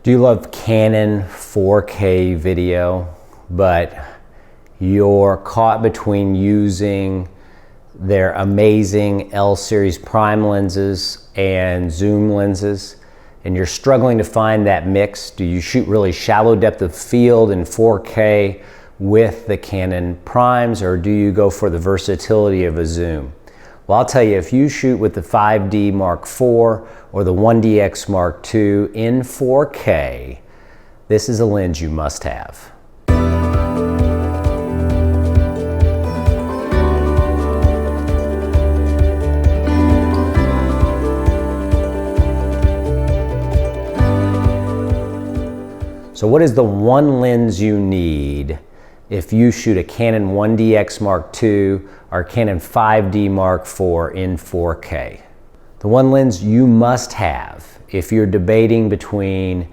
Do you love Canon 4K video, but you're caught between using their amazing L series prime lenses and zoom lenses, and you're struggling to find that mix? Do you shoot really shallow depth of field in 4K with the Canon primes, or do you go for the versatility of a zoom? Well, I'll tell you, if you shoot with the 5D Mark IV or the 1DX Mark II in 4K, this is a lens you must have. So what is the one lens you need if you shoot a Canon 1DX Mark II or Canon 5D Mark IV in 4K? The one lens you must have if you're debating between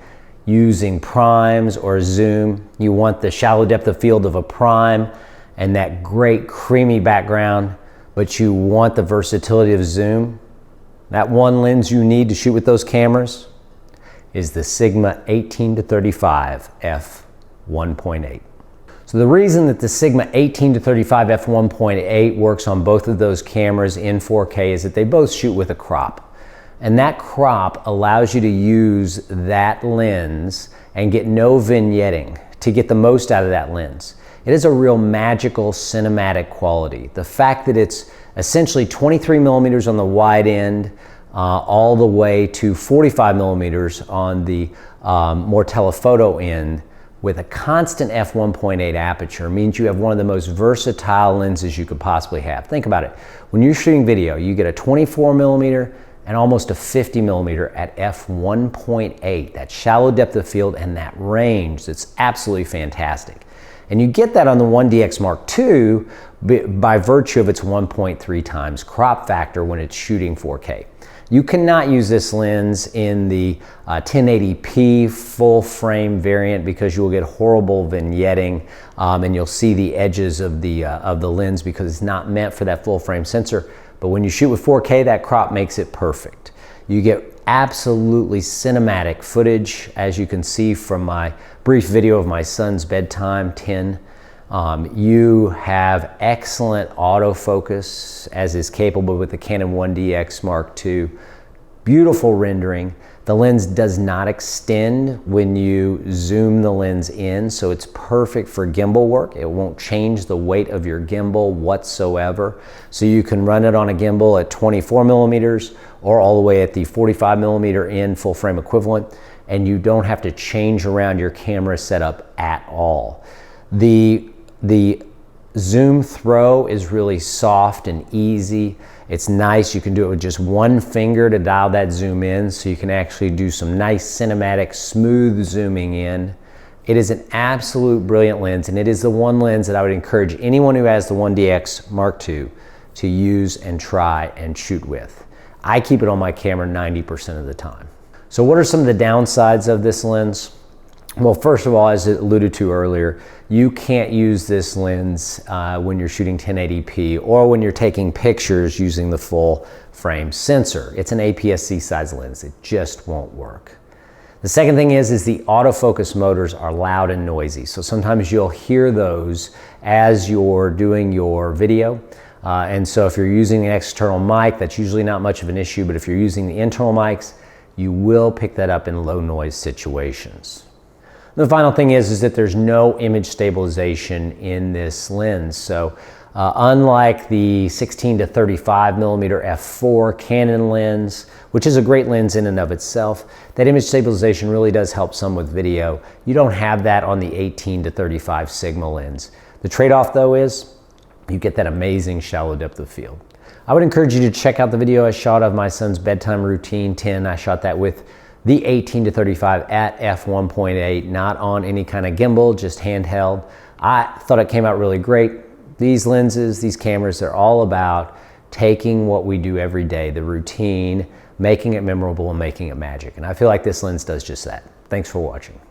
using primes or zoom. You want the shallow depth of field of a prime and that great creamy background, but you want the versatility of zoom. That one lens you need to shoot with those cameras is the Sigma 18-35 f1.8. So the reason that the Sigma 18-35 f1.8 works on both of those cameras in 4K is that they both shoot with a crop. And that crop allows you to use that lens and get no vignetting to get the most out of that lens. It is a real magical cinematic quality. The fact that it's essentially 23 millimeters on the wide end, all the way to 45 millimeters on the more telephoto end with a constant f1.8 aperture means you have one of the most versatile lenses you could possibly have. Think about it. When you're shooting video, you get a 24 millimeter and almost a 50 millimeter at f1.8, that shallow depth of field and that range that's absolutely fantastic. And you get that on the 1DX Mark II by virtue of its 1.3 times crop factor when it's shooting 4K. You cannot use this lens in the 1080p full frame variant because you will get horrible vignetting and you'll see the edges of the lens because it's not meant for that full frame sensor. But when you shoot with 4K, that crop makes it perfect. You get absolutely cinematic footage, as you can see from my brief video of my son's bedtime, 10. You have excellent autofocus, as is capable with the Canon 1DX Mark II. Beautiful rendering. The lens does not extend when you zoom the lens in, so it's perfect for gimbal work. It won't change the weight of your gimbal whatsoever. So you can run it on a gimbal at 24 millimeters or all the way at the 45 millimeter in full frame equivalent, and you don't have to change around your camera setup at all. The zoom throw is really soft and easy. It's nice. You can do it with just one finger to dial that zoom in, so you can actually do some nice cinematic smooth zooming in. It is an absolute brilliant lens, and it is the one lens that I would encourage anyone who has the 1DX Mark II to use and try and shoot with. I keep it on my camera 90% of the time. So what are some of the downsides of this lens? Well, first of all, as alluded to earlier, you can't use this lens when you're shooting 1080p or when you're taking pictures using the full frame sensor. It's an APS-C size lens. It just won't work. The second thing is the autofocus motors are loud and noisy. So sometimes you'll hear those as you're doing your video. And so if you're using an external mic, that's usually not much of an issue, but if you're using the internal mics, you will pick that up in low noise situations. The final thing is that there's no image stabilization in this lens. So unlike the 16-35 millimeter f4 Canon lens, which is a great lens in and of itself, that image stabilization really does help some with video. You don't have that on the 18-35 Sigma lens. The trade-off though is you get that amazing shallow depth of field. I would encourage you to check out the video I shot of my son's bedtime routine 10. I shot that with the 18-35 at f1.8, not on any kind of gimbal, just handheld. I thought it came out really great. These lenses, these cameras, they're all about taking what we do every day, the routine, making it memorable and making it magic. And I feel like this lens does just that. Thanks for watching.